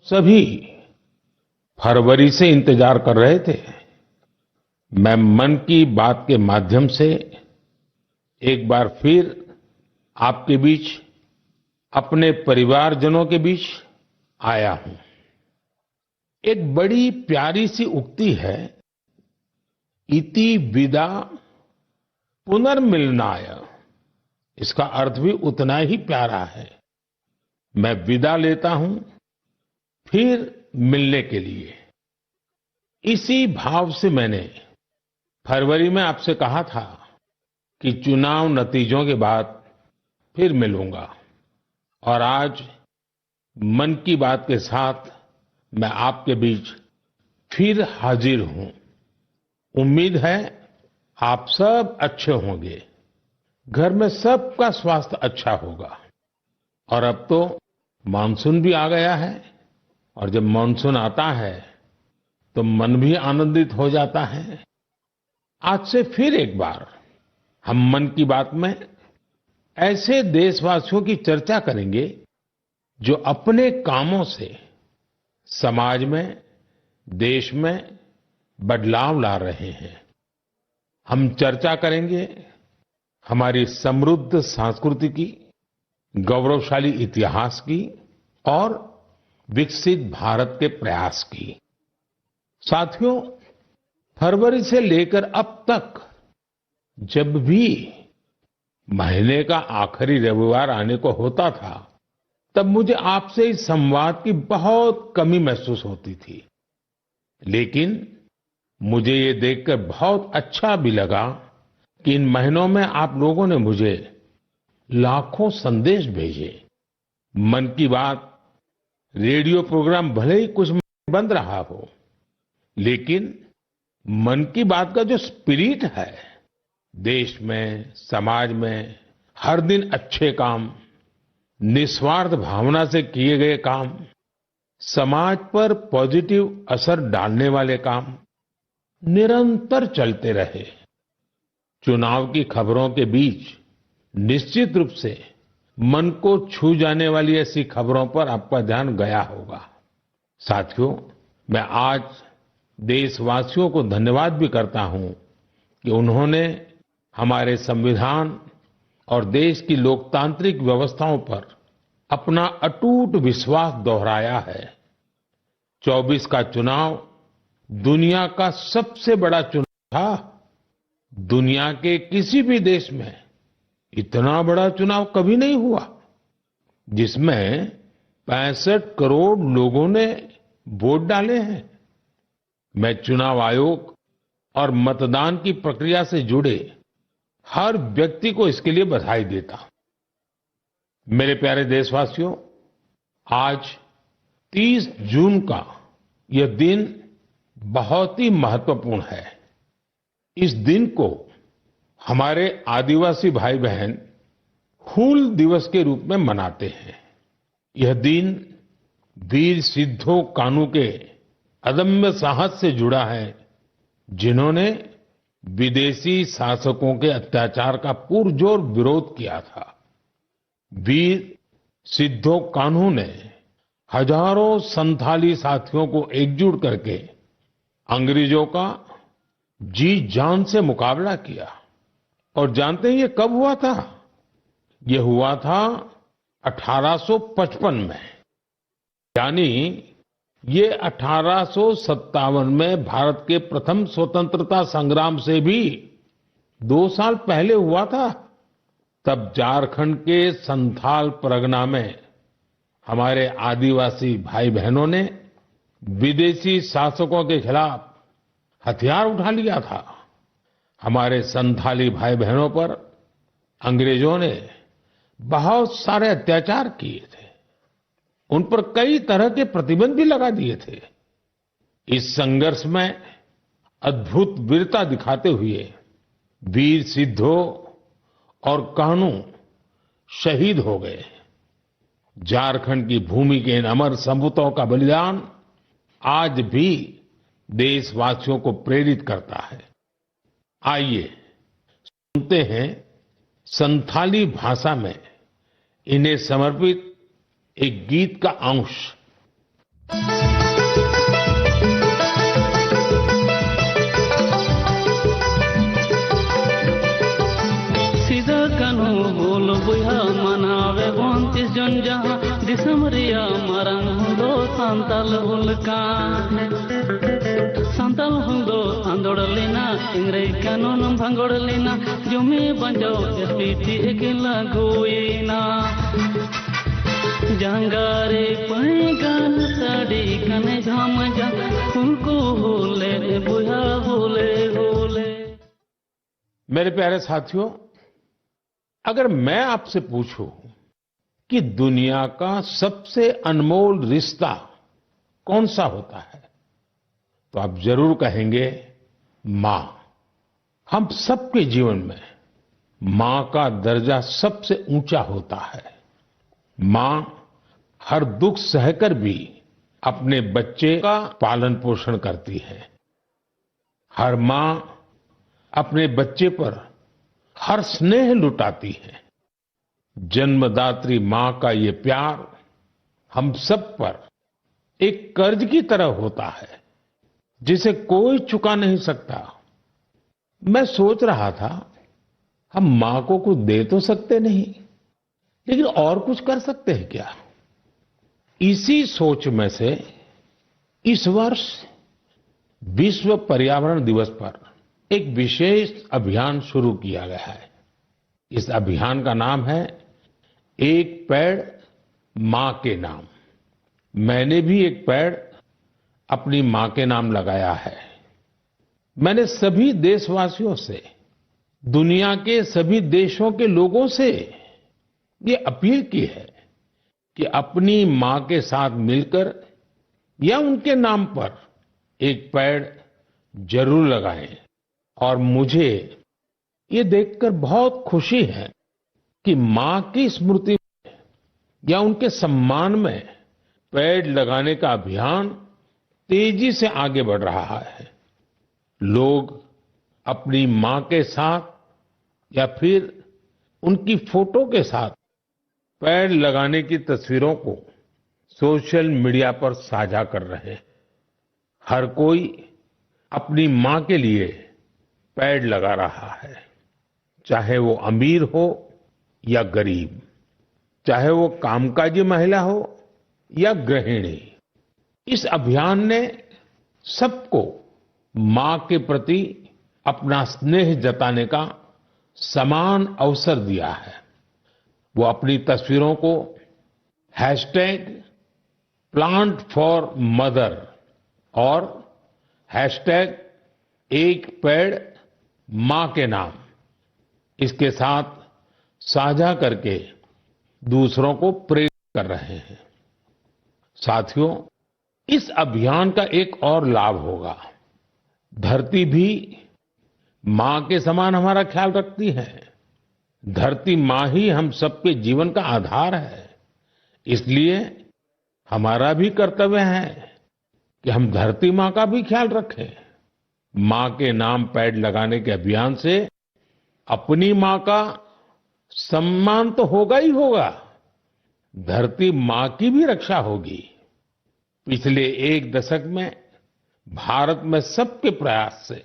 सभी फरवरी से इंतजार कर रहे थे। मैं मन की बात के माध्यम से एक बार फिर आपके बीच, अपने परिवारजनों के बीच आया हूं। एक बड़ी प्यारी सी उक्ति है, इति विदा पुनर्मिलनाय। इसका अर्थ भी उतना ही प्यारा है। मैं विदा लेता हूं फिर मिलने के लिए। इसी भाव से मैंने फरवरी में आपसे कहा था कि चुनाव नतीजों के बाद फिर मिलूंगा, और आज मन की बात के साथ मैं आपके बीच फिर हाजिर हूं। उम्मीद है आप सब अच्छे होंगे, घर में सबका स्वास्थ्य अच्छा होगा। और अब तो मानसून भी आ गया है, और जब मानसून आता है तो मन भी आनंदित हो जाता है। आज से फिर एक बार हम मन की बात में ऐसे देशवासियों की चर्चा करेंगे जो अपने कामों से समाज में, देश में बदलाव ला रहे हैं। हम चर्चा करेंगे हमारी समृद्ध संस्कृति की, गौरवशाली इतिहास की और विकसित भारत के प्रयास की। साथियों, फरवरी से लेकर अब तक जब भी महीने का आखिरी रविवार आने को होता था, तब मुझे आपसे इस संवाद की बहुत कमी महसूस होती थी। लेकिन मुझे ये देखकर बहुत अच्छा भी लगा कि इन महीनों में आप लोगों ने मुझे लाखों संदेश भेजे। मन की बात रेडियो प्रोग्राम भले ही कुछ बंद रहा हो, लेकिन मन की बात का जो स्पिरिट है, देश में, समाज में हर दिन अच्छे काम, निस्वार्थ भावना से किए गए काम, समाज पर पॉजिटिव असर डालने वाले काम निरंतर चलते रहे। चुनाव की खबरों के बीच निश्चित रूप से मन को छू जाने वाली ऐसी खबरों पर आपका ध्यान गया होगा। साथियों, मैं आज देशवासियों को धन्यवाद भी करता हूं कि उन्होंने हमारे संविधान और देश की लोकतांत्रिक व्यवस्थाओं पर अपना अटूट विश्वास दोहराया है। 24 का चुनाव दुनिया का सबसे बड़ा चुनाव था। दुनिया के किसी भी देश में इतना बड़ा चुनाव कभी नहीं हुआ, जिसमें 65 करोड़ लोगों ने वोट डाले हैं। मैं चुनाव आयोग और मतदान की प्रक्रिया से जुड़े हर व्यक्ति को इसके लिए बधाई देता हूं। मेरे प्यारे देशवासियों, आज 30 जून का यह दिन बहुत ही महत्वपूर्ण है। इस दिन को हमारे आदिवासी भाई बहन हूल दिवस के रूप में मनाते हैं। यह दिन वीर सिद्धो कान्हू के अदम्य साहस से जुड़ा है, जिन्होंने विदेशी शासकों के अत्याचार का पुरजोर विरोध किया था। वीर सिद्धो कान्हू ने हजारों संथाली साथियों को एकजुट करके अंग्रेजों का जी जान से मुकाबला किया। और जानते हैं ये कब हुआ था? ये हुआ था 1855 में। यानी ये 1857 में भारत के प्रथम स्वतंत्रता संग्राम से भी 2 साल पहले हुआ था। तब झारखंड के संथाल परगना में हमारे आदिवासी भाई बहनों ने विदेशी शासकों के खिलाफ हथियार उठा लिया था। हमारे संथाली भाई बहनों पर अंग्रेजों ने बहुत सारे अत्याचार किए थे। उन पर कई तरह के प्रतिबंध भी लगा दिए थे। इस संघर्ष में अद्भुत वीरता दिखाते हुए वीर सिद्धो और कान्हू शहीद हो गए। झारखंड की भूमि के इन अमर सपूतों का बलिदान आज भी देशवासियों को प्रेरित करता है। आइए सुनते हैं संथाली भाषा में इन्हें समर्पित एक गीत का अंश। सांताल उल्का सांताल हुंदो आंदोड़ लेना इंग्रेज कानून भंगोड़ लेना जुमे बंजो एसपीटी अकेला गोईना जंगारे पैगान साड़ी कने झाम जा उनको होले बुझा होले होले। मेरे प्यारे साथियों, अगर मैं आपसे पूछूं कि दुनिया का सबसे अनमोल रिश्ता कौन सा होता है, तो आप जरूर कहेंगे मां। हम सबके जीवन में मां का दर्जा सबसे ऊंचा होता है। मां हर दुख सहकर भी अपने बच्चे का पालन पोषण करती है। हर मां अपने बच्चे पर हर स्नेह लुटाती है। जन्मदात्री मां का ये प्यार हम सब पर एक कर्ज की तरह होता है, जिसे कोई चुका नहीं सकता। मैं सोच रहा था, हम मां को कुछ दे तो सकते नहीं, लेकिन और कुछ कर सकते हैं क्या? इसी सोच में से इस वर्ष विश्व पर्यावरण दिवस पर एक विशेष अभियान शुरू किया गया है। इस अभियान का नाम है एक पेड़ मां के नाम। मैंने भी एक पेड़ अपनी मां के नाम लगाया है। मैंने सभी देशवासियों से, दुनिया के सभी देशों के लोगों से ये अपील की है कि अपनी मां के साथ मिलकर या उनके नाम पर एक पेड़ जरूर लगाएं। और मुझे ये देखकर बहुत खुशी है कि मां की स्मृति में या उनके सम्मान में पेड़ लगाने का अभियान तेजी से आगे बढ़ रहा है। लोग अपनी मां के साथ या फिर उनकी फोटो के साथ पेड़ लगाने की तस्वीरों को सोशल मीडिया पर साझा कर रहे हैं। हर कोई अपनी मां के लिए पेड़ लगा रहा है, चाहे वो अमीर हो या गरीब, चाहे वो कामकाजी महिला हो या गृहिणी। इस अभियान ने सबको मां के प्रति अपना स्नेह जताने का समान अवसर दिया है। वो अपनी तस्वीरों को #PlantForMother और #एक पेड़ मां के नाम इसके साथ साझा करके दूसरों को प्रेरित कर रहे हैं। साथियों, इस अभियान का एक और लाभ होगा। धरती भी मां के समान हमारा ख्याल रखती है। धरती मां ही हम सबके जीवन का आधार है। इसलिए हमारा भी कर्तव्य है कि हम धरती मां का भी ख्याल रखें। मां के नाम पेड़ लगाने के अभियान से अपनी मां का सम्मान तो होगा ही होगा, धरती मां की भी रक्षा होगी। पिछले एक दशक में भारत में सबके प्रयास से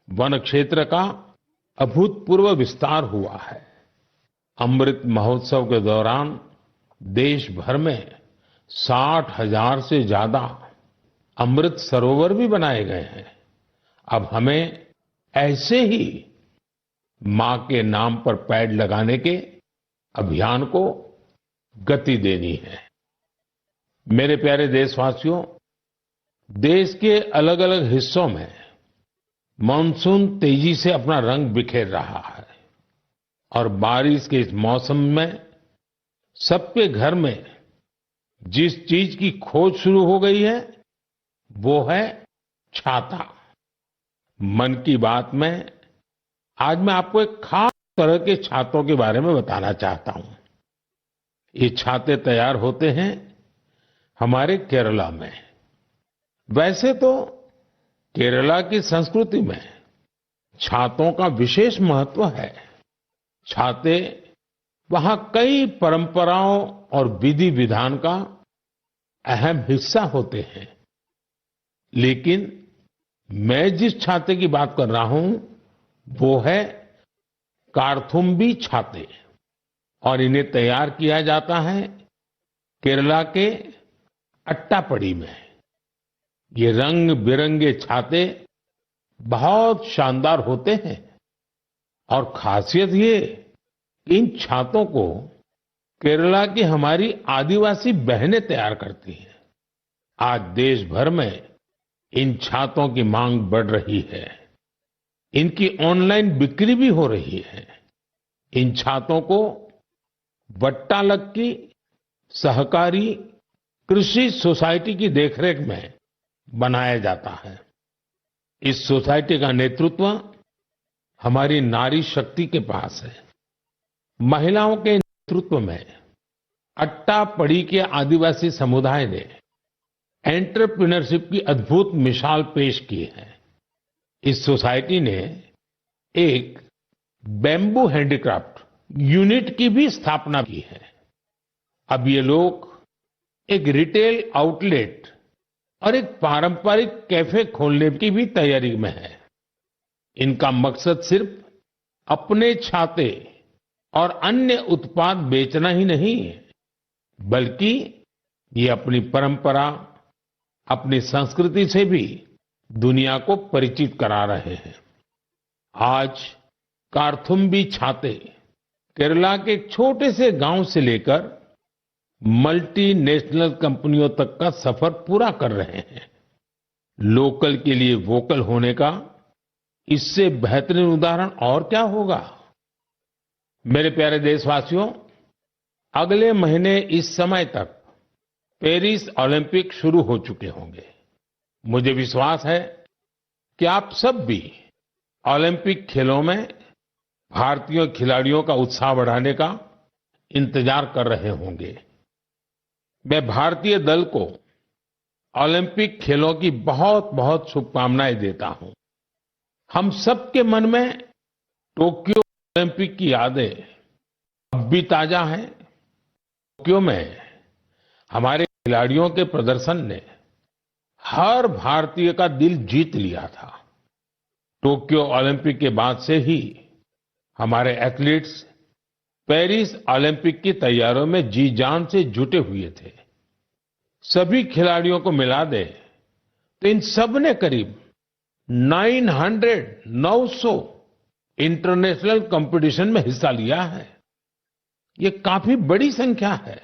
वन क्षेत्र का अभूतपूर्व विस्तार हुआ है। अमृत महोत्सव के दौरान देश भर में 60,000 से ज्यादा अमृत सरोवर भी बनाए गए हैं। अब हमें ऐसे ही मां के नाम पर पेड़ लगाने के अभियान को गति देनी है। मेरे प्यारे देशवासियों, देश के अलग अलग हिस्सों में मानसून तेजी से अपना रंग बिखेर रहा है और बारिश के इस मौसम में सबके घर में जिस चीज की खोज शुरू हो गई है वो है छाता। मन की बात में आज मैं आपको एक खास तरह के छातों के बारे में बताना चाहता हूं। ये छाते तैयार होते हैं हमारे केरला में। वैसे तो केरला की संस्कृति में छातों का विशेष महत्व है। छाते वहां कई परंपराओं और विधि विधान का अहम हिस्सा होते हैं। लेकिन मैं जिस छाते की बात कर रहा हूं वो है कार्थुम्बी छाते, और इन्हें तैयार किया जाता है केरला के अट्टापडी में ये रंग बिरंगे छाते बहुत शानदार होते हैं और खासियत ये इन छातों को केरला की हमारी आदिवासी बहनें तैयार करती हैं। आज देश भर में इन छातों की मांग बढ़ रही है। इनकी ऑनलाइन बिक्री भी हो रही है। इन छातों को वट्टालक्की सहकारी कृषि सोसाइटी की देखरेख में बनाया जाता है। इस सोसाइटी का नेतृत्व हमारी नारी शक्ति के पास है। महिलाओं के नेतृत्व में अट्टापडी के आदिवासी समुदाय ने एंटरप्रेन्योरशिप की अद्भुत मिसाल पेश की है। इस सोसाइटी ने एक बैम्बू हैंडीक्राफ्ट यूनिट की भी स्थापना की है। अब ये लोग एक रिटेल आउटलेट और एक पारंपरिक कैफे खोलने की भी तैयारी में है। इनका मकसद सिर्फ अपने छाते और अन्य उत्पाद बेचना ही नहीं है, बल्कि ये अपनी परंपरा, अपनी संस्कृति से भी दुनिया को परिचित करा रहे हैं। आज कार्थुम्बी छाते केरला के एक छोटे से गांव से लेकर मल्टीनेशनल कंपनियों तक का सफर पूरा कर रहे हैं। लोकल के लिए वोकल होने का इससे बेहतरीन उदाहरण और क्या होगा। मेरे प्यारे देशवासियों, अगले महीने इस समय तक पेरिस ओलंपिक शुरू हो चुके होंगे। मुझे विश्वास है कि आप सब भी ओलंपिक खेलों में भारतीय खिलाड़ियों का उत्साह बढ़ाने का इंतजार कर रहे होंगे। मैं भारतीय दल को ओलंपिक खेलों की बहुत बहुत शुभकामनाएं देता हूं। हम सबके मन में टोक्यो ओलंपिक की यादें अब भी ताजा हैं। टोक्यो में हमारे खिलाड़ियों के प्रदर्शन ने हर भारतीय का दिल जीत लिया था। टोक्यो ओलंपिक के बाद से ही हमारे एथलीट्स पेरिस ओलंपिक की तैयारियों में जी जान से जुटे हुए थे। सभी खिलाड़ियों को मिला दे तो इन सब ने करीब 900 इंटरनेशनल कंपटीशन में हिस्सा लिया है। ये काफी बड़ी संख्या है।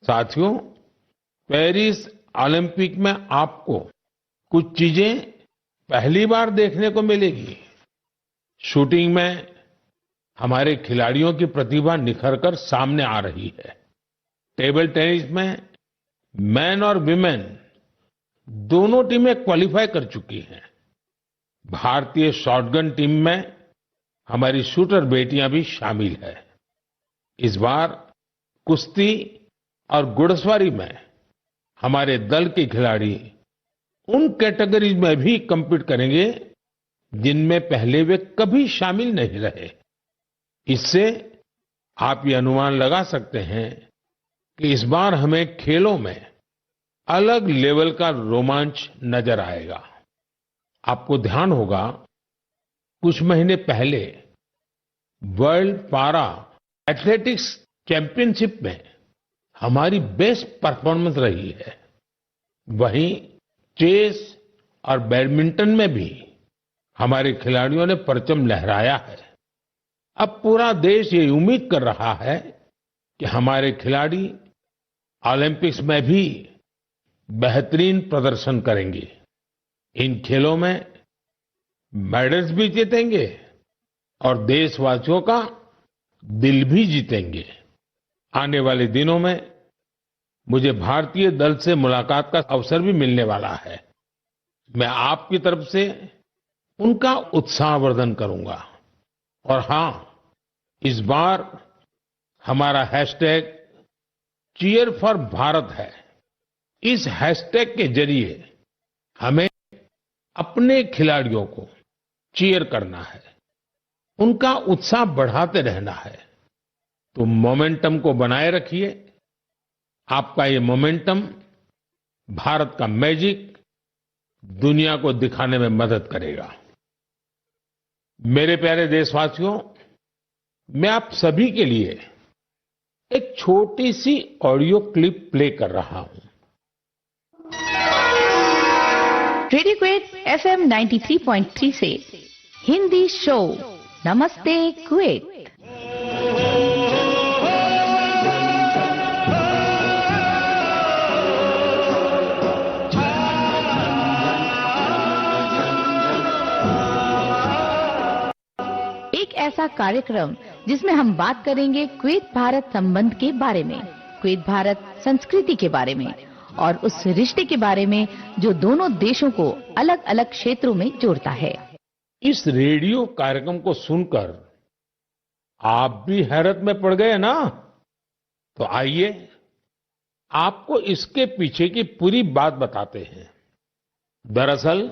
साथियों, पेरिस ओलंपिक में आपको कुछ चीजें पहली बार देखने को मिलेगी। शूटिंग में हमारे खिलाड़ियों की प्रतिभा निखरकर सामने आ रही है। टेबल टेनिस में मेन और विमेन दोनों टीमें क्वालिफाई कर चुकी हैं। भारतीय शॉटगन टीम में हमारी शूटर बेटियां भी शामिल है। इस बार कुश्ती और घुड़सवारी में हमारे दल के खिलाड़ी उन कैटेगरीज में भी कम्पीट करेंगे जिनमें पहले वे कभी शामिल नहीं रहे। इससे आप ये अनुमान लगा सकते हैं कि इस बार हमें खेलों में अलग लेवल का रोमांच नजर आएगा। आपको ध्यान होगा, कुछ महीने पहले वर्ल्ड पारा एथलेटिक्स चैंपियनशिप में हमारी बेस्ट परफॉर्मेंस रही है। वहीं चेस और बैडमिंटन में भी हमारे खिलाड़ियों ने परचम लहराया है। अब पूरा देश ये उम्मीद कर रहा है कि हमारे खिलाड़ी ओलंपिक्स में भी बेहतरीन प्रदर्शन करेंगे। इन खेलों में मेडल्स भी जीतेंगे और देशवासियों का दिल भी जीतेंगे। आने वाले दिनों में मुझे भारतीय दल से मुलाकात का अवसर भी मिलने वाला है। मैं आपकी तरफ से उनका उत्साहवर्धन करूंगा। और हां, इस बार हमारा हैशटैग चीयर फॉर भारत है। इस हैशटैग के जरिए हमें अपने खिलाड़ियों को चीयर करना है, उनका उत्साह बढ़ाते रहना है। तो मोमेंटम को बनाए रखिए। आपका ये मोमेंटम भारत का मैजिक दुनिया को दिखाने में मदद करेगा। मेरे प्यारे देशवासियों, मैं आप सभी के लिए एक छोटी सी ऑडियो क्लिप प्ले कर रहा हूं। रेडियो कुवैत FM 93.3 से हिंदी शो नमस्ते कुवैत। एक ऐसा कार्यक्रम जिसमें हम बात करेंगे कुवैत भारत संबंध के बारे में, कुवैत भारत संस्कृति के बारे में और उस रिश्ते के बारे में जो दोनों देशों को अलग अलग क्षेत्रों में जोड़ता है। इस रेडियो कार्यक्रम को सुनकर आप भी हैरत में पड़ गए ना? तो आइए आपको इसके पीछे की पूरी बात बताते हैं। दरअसल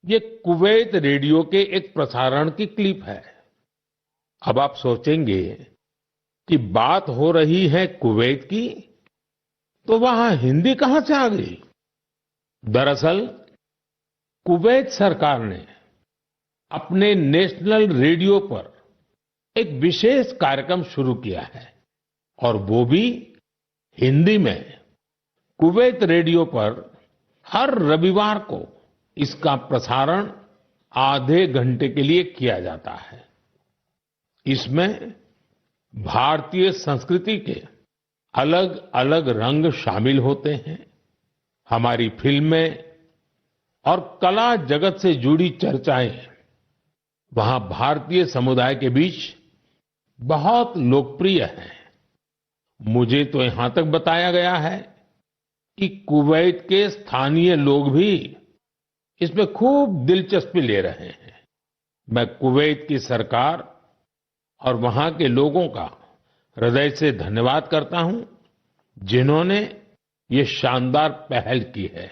ये कुवैत रेडियो के एक प्रसारण की क्लिप है। अब आप सोचेंगे कि बात हो रही है कुवैत की, तो वहां हिंदी कहां से आ गई? दरअसल कुवैत सरकार ने अपने नेशनल रेडियो पर एक विशेष कार्यक्रम शुरू किया है और वो भी हिंदी में। कुवैत रेडियो पर हर रविवार को इसका प्रसारण आधे घंटे के लिए किया जाता है। इसमें भारतीय संस्कृति के अलग अलग रंग शामिल होते हैं। हमारी फिल्में और कला जगत से जुड़ी चर्चाएं वहां भारतीय समुदाय के बीच बहुत लोकप्रिय हैं। मुझे तो यहां तक बताया गया है कि कुवैत के स्थानीय लोग भी इसमें खूब दिलचस्पी ले रहे हैं। मैं कुवैत की सरकार और वहां के लोगों का हृदय से धन्यवाद करता हूं, जिन्होंने ये शानदार पहल की है।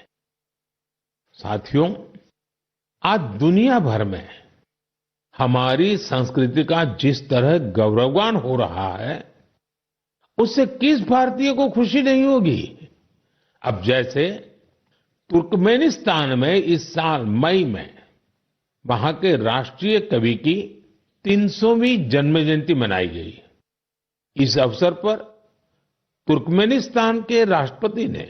साथियों, आज दुनिया भर में हमारी संस्कृति का जिस तरह गौरवगान हो रहा है, उससे किस भारतीय को खुशी नहीं होगी? अब जैसे तुर्कमेनिस्तान में इस साल मई में वहां के राष्ट्रीय कवि की 300वीं जन्म जयंती मनाई गई। इस अवसर पर तुर्कमेनिस्तान के राष्ट्रपति ने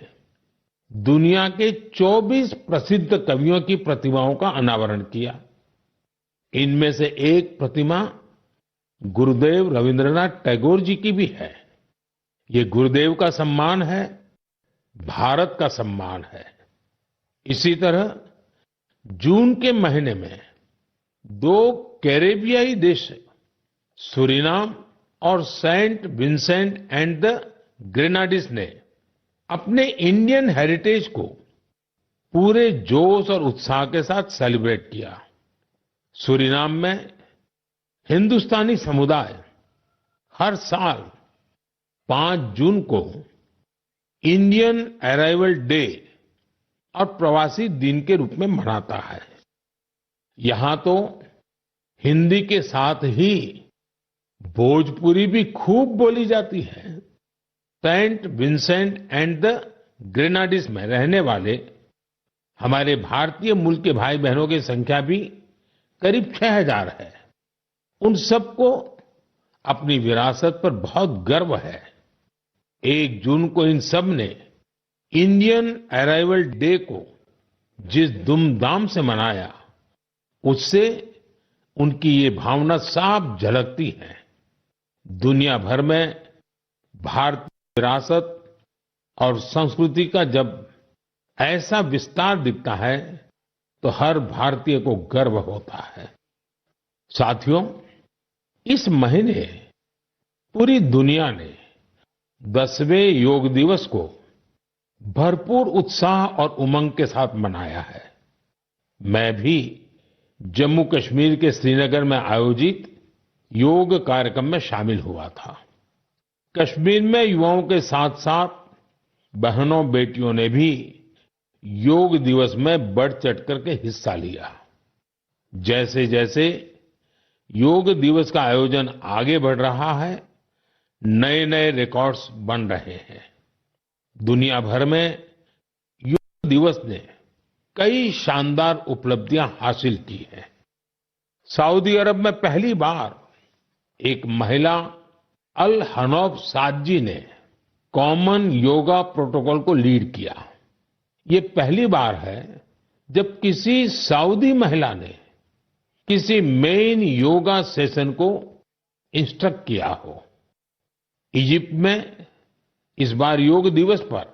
दुनिया के 24 प्रसिद्ध कवियों की प्रतिमाओं का अनावरण किया। इनमें से एक प्रतिमा गुरुदेव रविंद्रनाथ टैगोर जी की भी है। ये गुरुदेव का सम्मान है, भारत का सम्मान है। इसी तरह जून के महीने में 2 कैरेबियाई देश सूरीनाम और सेंट विंसेंट एंड द ग्रेनाडीज ने अपने इंडियन हेरिटेज को पूरे जोश और उत्साह के साथ सेलिब्रेट किया। सूरीनाम में हिंदुस्तानी समुदाय हर साल 5 जून को इंडियन अराइवल डे और प्रवासी दिन के रूप में मनाता है। यहां तो हिंदी के साथ ही भोजपुरी भी खूब बोली जाती है। सेंट विंसेंट एंड द ग्रेनाडीज में रहने वाले हमारे भारतीय मूल के भाई बहनों की संख्या भी करीब 6000 है। उन सबको अपनी विरासत पर बहुत गर्व है। 1 जून को इन सब ने इंडियन अराइवल डे को जिस धूमधाम से मनाया, उससे उनकी ये भावना साफ झलकती है। दुनिया भर में भारतीय विरासत और संस्कृति का जब ऐसा विस्तार दिखता है, तो हर भारतीय को गर्व होता है। साथियों, इस महीने पूरी दुनिया ने 10वें योग दिवस को भरपूर उत्साह और उमंग के साथ मनाया है। मैं भी जम्मू कश्मीर के श्रीनगर में आयोजित योग कार्यक्रम में शामिल हुआ था। कश्मीर में युवाओं के साथ साथ बहनों बेटियों ने भी योग दिवस में बढ़ चढ़ करके हिस्सा लिया। जैसे जैसे योग दिवस का आयोजन आगे बढ़ रहा है, नए नए रिकॉर्ड्स बन रहे हैं। दुनिया भर में योग दिवस ने कई शानदार उपलब्धियां हासिल की हैं। सऊदी अरब में पहली बार एक महिला अल हनौफ साद जी ने कॉमन योगा प्रोटोकॉल को लीड किया। ये पहली बार है जब किसी सऊदी महिला ने किसी मेन योगा सेशन को इंस्ट्रक्ट किया हो। इजिप्ट में इस बार योग दिवस पर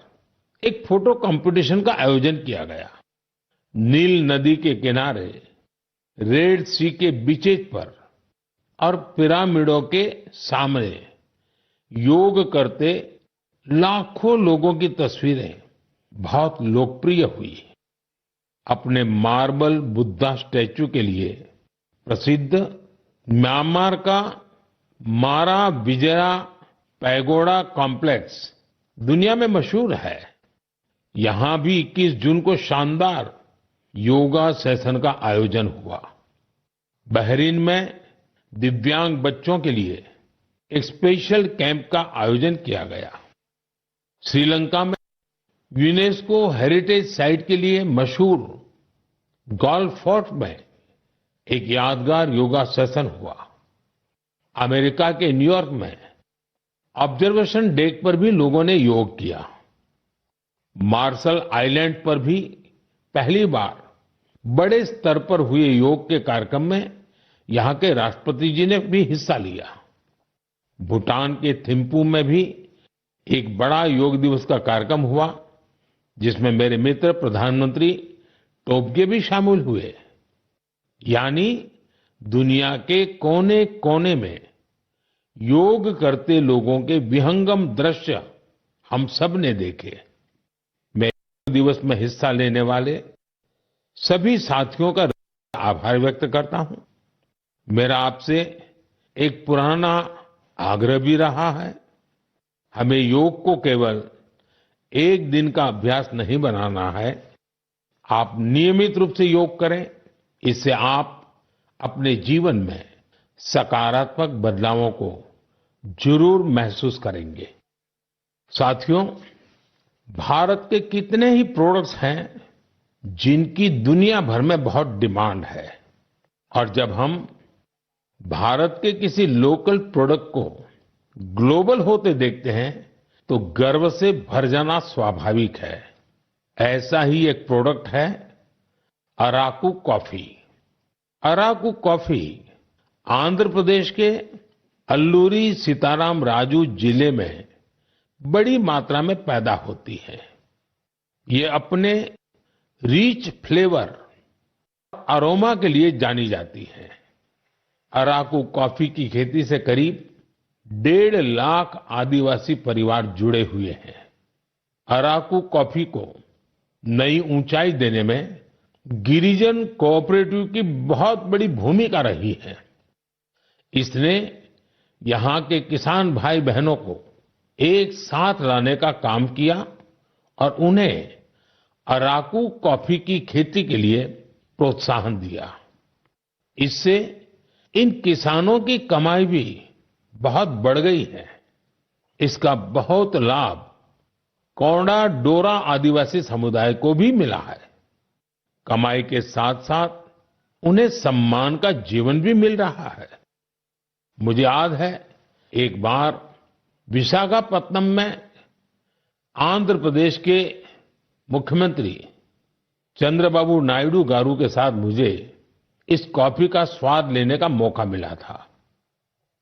एक फोटो कंपटीशन का आयोजन किया गया। नील नदी के किनारे, रेड सी के बीचेज पर और पिरामिडों के सामने योग करते लाखों लोगों की तस्वीरें बहुत लोकप्रिय हुई। अपने मार्बल बुद्धा स्टैच्यू के लिए प्रसिद्ध म्यांमार का मारा विजया पैगोडा कॉम्प्लेक्स दुनिया में मशहूर है। यहां भी 21 जून को शानदार योगा सेशन का आयोजन हुआ। बहरीन में दिव्यांग बच्चों के लिए एक स्पेशल कैंप का आयोजन किया गया। श्रीलंका में यूनेस्को हेरिटेज साइट के लिए मशहूर गोल्फ फोर्ट में एक यादगार योगा सेशन हुआ। अमेरिका के न्यूयॉर्क में ऑब्जर्वेशन डेक पर भी लोगों ने योग किया। मार्शल आइलैंड पर भी पहली बार बड़े स्तर पर हुए योग के कार्यक्रम में यहां के राष्ट्रपति जी ने भी हिस्सा लिया। भूटान के थिम्पू में भी एक बड़ा योग दिवस का कार्यक्रम हुआ, जिसमें मेरे मित्र प्रधानमंत्री टोबगे भी शामिल हुए। यानी दुनिया के कोने कोने में योग करते लोगों के विहंगम दृश्य हम सब ने देखे। मैं योग दिवस में हिस्सा लेने वाले सभी साथियों का आभार व्यक्त करता हूं। मेरा आपसे एक पुराना आग्रह भी रहा है। हमें योग को केवल एक दिन का अभ्यास नहीं बनाना है। आप नियमित रूप से योग करें। इससे आप अपने जीवन में सकारात्मक बदलावों को जरूर महसूस करेंगे। साथियों, भारत के कितने ही प्रोडक्ट्स हैं जिनकी दुनिया भर में बहुत डिमांड है, और जब हम भारत के किसी लोकल प्रोडक्ट को ग्लोबल होते देखते हैं तो गर्व से भर जाना स्वाभाविक है। ऐसा ही एक प्रोडक्ट है अराकू कॉफी। अराकू कॉफी आंध्र प्रदेश के अल्लूरी सीताराम राजू जिले में बड़ी मात्रा में पैदा होती है। ये अपने रिच फ्लेवर, अरोमा के लिए जानी जाती है। अराकू कॉफी की खेती से करीब 1.5 लाख आदिवासी परिवार जुड़े हुए हैं। अराकू कॉफी को नई ऊंचाई देने में गिरिजन कोऑपरेटिव की बहुत बड़ी भूमिका रही है। इसने यहां के किसान भाई बहनों को एक साथ लाने का काम किया और उन्हें अराकू कॉफी की खेती के लिए प्रोत्साहन दिया। इससे इन किसानों की कमाई भी बहुत बढ़ गई है। इसका बहुत लाभ कोंडा डोरा आदिवासी समुदाय को भी मिला है। कमाई के साथ साथ उन्हें सम्मान का जीवन भी मिल रहा है। मुझे याद है, एक बार विशाखापत्तनम में आंध्र प्रदेश के मुख्यमंत्री चंद्रबाबू नायडू गारू के साथ मुझे इस कॉफी का स्वाद लेने का मौका मिला था।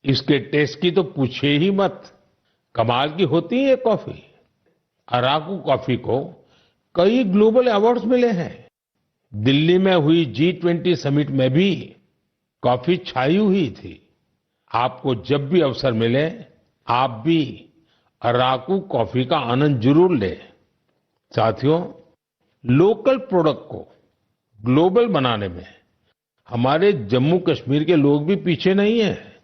इसके टेस्ट की तो पूछिए ही मत, कमाल की होती है ये कॉफी। अराकू कॉफी को कई ग्लोबल अवार्ड्स मिले हैं। दिल्ली में हुई G20 समिट में भी कॉफी छाई हुई थी। आपको जब भी अवसर मिले, आप भी अराकू कॉफी का आनंद जरूर लें। साथियों, लोकल प्रोडक्ट को ग्लोबल बनाने में हमारे जम्मू कश्मीर के लोग भी पीछे नहीं हैं।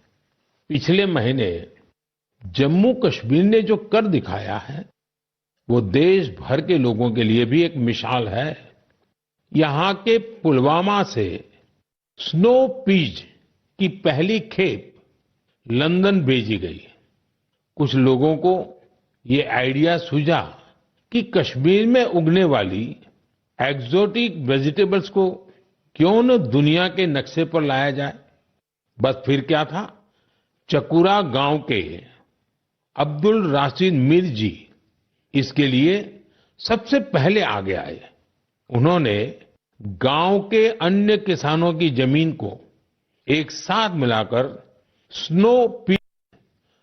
पिछले महीने जम्मू कश्मीर ने जो कर दिखाया है, वो देश भर के लोगों के लिए भी एक मिसाल है। यहां के पुलवामा से स्नो पीज की पहली खेप लंदन भेजी गई। कुछ लोगों को ये आइडिया सूझा कि कश्मीर में उगने वाली एक्सोटिक वेजिटेबल्स को क्यों न दुनिया के नक्शे पर लाया जाए। बस फिर क्या था, चकुरा गांव के अब्दुल राशिद मीर जी इसके लिए सबसे पहले आगे आए। उन्होंने गांव के अन्य किसानों की जमीन को एक साथ मिलाकर स्नो पीस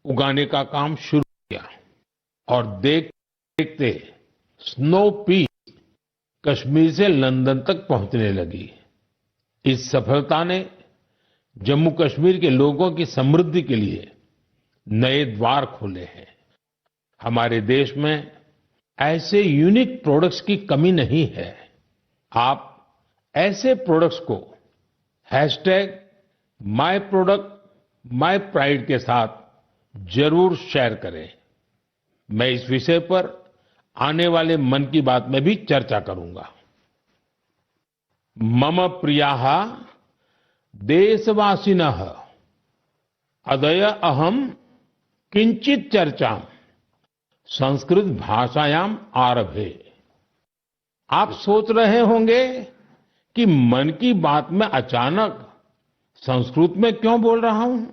उगाने का काम शुरू किया और देखते देखते स्नो पीस कश्मीर से लंदन तक पहुंचने लगी। इस सफलता ने जम्मू कश्मीर के लोगों की समृद्धि के लिए नए द्वार खोले हैं। हमारे देश में ऐसे यूनिक प्रोडक्ट्स की कमी नहीं है। आप ऐसे प्रोडक्ट्स को #myproductmypride के साथ जरूर शेयर करें। मैं इस विषय पर आने वाले मन की बात में भी चर्चा करूंगा। मम प्रियाः देशवासिनः अद्य अहम किंचित चर्चा संस्कृत भाषायाम आरभे। आप सोच रहे होंगे कि मन की बात में अचानक संस्कृत में क्यों बोल रहा हूं?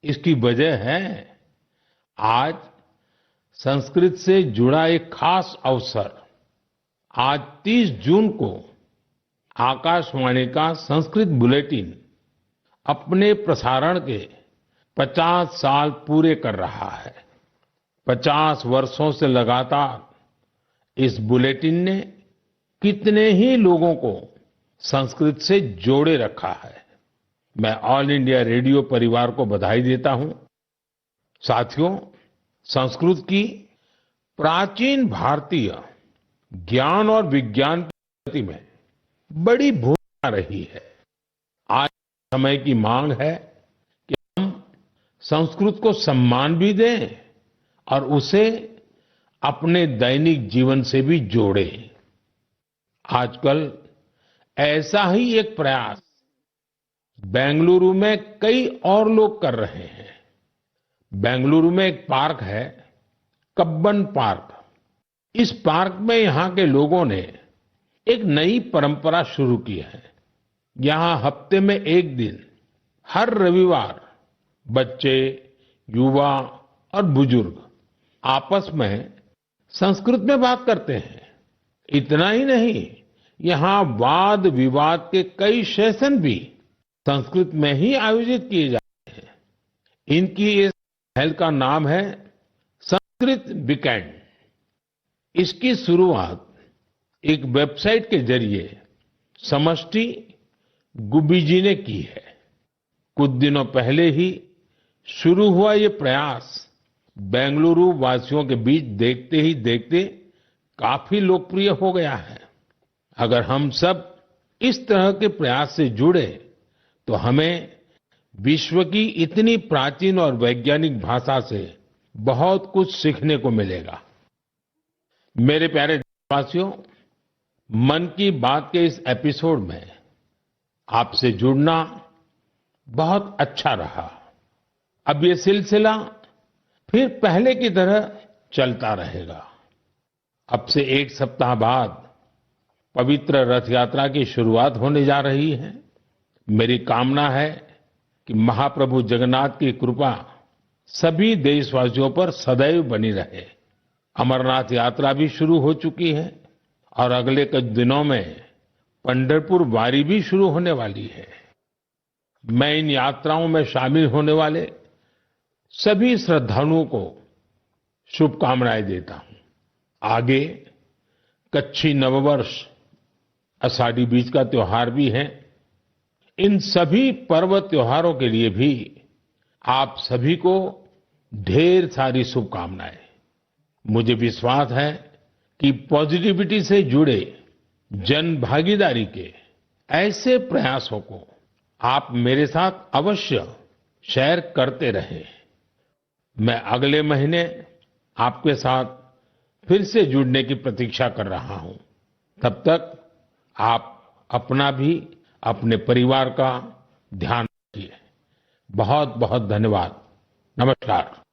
इसकी वजह है आज संस्कृत से जुड़ा एक खास अवसर। आज 30 जून को आकाशवाणी का संस्कृत बुलेटिन अपने प्रसारण के 50 साल पूरे कर रहा है। 50 वर्षों से लगातार इस बुलेटिन ने कितने ही लोगों को संस्कृत से जोड़े रखा है। मैं ऑल इंडिया रेडियो परिवार को बधाई देता हूं। साथियों, संस्कृत की प्राचीन भारतीय ज्ञान और विज्ञान की प्रगति में बड़ी भूमिका रही है। आज समय की मांग है कि हम संस्कृत को सम्मान भी दें और उसे अपने दैनिक जीवन से भी जोड़ें। आजकल ऐसा ही एक प्रयास बेंगलुरु में कई और लोग कर रहे हैं। बेंगलुरु में एक पार्क है, कब्बन पार्क। इस पार्क में यहां के लोगों ने एक नई परंपरा शुरू की है। यहां हफ्ते में एक दिन, हर रविवार बच्चे, युवा और बुजुर्ग आपस में संस्कृत में बात करते हैं। इतना ही नहीं, यहां वाद विवाद के कई सेशन भी संस्कृत में ही आयोजित किए जाते हैं। इनकी इस पहल का नाम है संस्कृत वीकेंड। इसकी शुरुआत एक वेबसाइट के जरिए समष्टि गुब्बी जी ने की है। कुछ दिनों पहले ही शुरू हुआ ये प्रयास बेंगलुरु वासियों के बीच देखते ही देखते काफी लोकप्रिय हो गया है। अगर हम सब इस तरह के प्रयास से जुड़े तो हमें विश्व की इतनी प्राचीन और वैज्ञानिक भाषा से बहुत कुछ सीखने को मिलेगा। मेरे प्यारे देशवासियों, मन की बात के इस एपिसोड में आपसे जुड़ना बहुत अच्छा रहा। अब ये सिलसिला फिर पहले की तरह चलता रहेगा। अब से एक सप्ताह बाद पवित्र रथ यात्रा की शुरुआत होने जा रही है। मेरी कामना है कि महाप्रभु जगन्नाथ की कृपा सभी देशवासियों पर सदैव बनी रहे। अमरनाथ यात्रा भी शुरू हो चुकी है और अगले कुछ दिनों में पंढरपुर वारी भी शुरू होने वाली है। मैं इन यात्राओं में शामिल होने वाले सभी श्रद्धालुओं को शुभकामनाएं देता हूं। आगे कच्छी नववर्ष, आषाढ़ी बीज का त्योहार भी है। इन सभी पर्व त्योहारों के लिए भी आप सभी को ढेर सारी शुभकामनाएं। मुझे विश्वास है कि पॉजिटिविटी से जुड़े जन भागीदारी के ऐसे प्रयासों को आप मेरे साथ अवश्य शेयर करते रहें। मैं अगले महीने आपके साथ फिर से जुड़ने की प्रतीक्षा कर रहा हूं। तब तक आप अपना भी, अपने परिवार का ध्यान रखिए। बहुत बहुत धन्यवाद। नमस्कार।